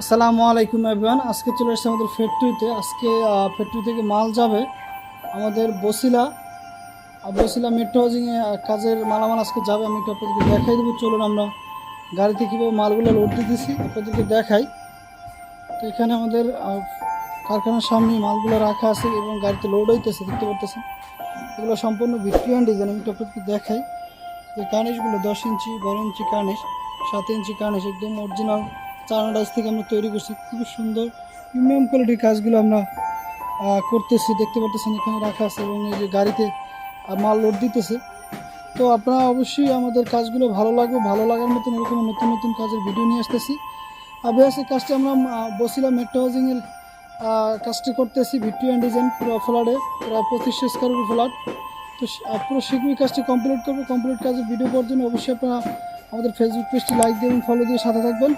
আসসালামু আলাইকুম এভরিওয়ান। আজকে চলে এসেছে আমাদের ফ্যাক্টরিতে। আজকে ফ্যাক্টরি থেকে মাল যাবে আমাদের বসিলা মেট্রো হাউজিংয়ে কাজের মালামাল আজকে যাবে। আমি একটু আপনাদেরকে দেখাই দেবো। চলুন আমরা গাড়িতে কীভাবে মালগুলো লোড দিতেছি আপনাদেরকে দেখাই। তো এখানে আমাদের কারখানার সামনে মালগুলো রাখা আছে এবং গাড়িতে লোড হইতেছে, দেখতে পারতেছেন। এগুলো সম্পূর্ণ ভিক্টোরিয়ান ডিজাইন। আমি একটু আপনাদেরকে দেখাই যে কার্নিশগুলো 10 ইঞ্চি, 12 ইঞ্চি কার্নিশ, 7 ইঞ্চি কার্নিশ, একদম অরিজিনাল চায়না ডাইস থেকে আমরা তৈরি করছি। খুবই সুন্দর প্রিমিয়াম কোয়ালিটির কাজগুলো আমরা করতেছি, দেখতে পারতেছেন এখানে রাখা আছে এবং এই যে গাড়িতে মাল লোড দিতেছে। তো আপনারা অবশ্যই আমাদের কাজগুলো ভালো লাগবে, ভালো লাগার মতন এরকম নতুন নতুন কাজের ভিডিও নিয়ে আসতেছি। আর বেশ কাজটা আমরা বসিলা মেট্রো হাউজিংয়ের কাজটি করতেছি ভিক্টোরিয়ান ডিজাইন, পুরো ফ্ল্যাটে, প্রায় 2500 স্কোয়ার ফ্ল্যাট। তো পুরো শীঘ্রই কাজটি কমপ্লিট করবো। কমপ্লিট কাজের ভিডিও পাওয়ার জন্য অবশ্যই আপনারা আমাদের ফেসবুক পেজটি লাইক দিয়ে এবং ফলো দিয়ে সাথে থাকবেন।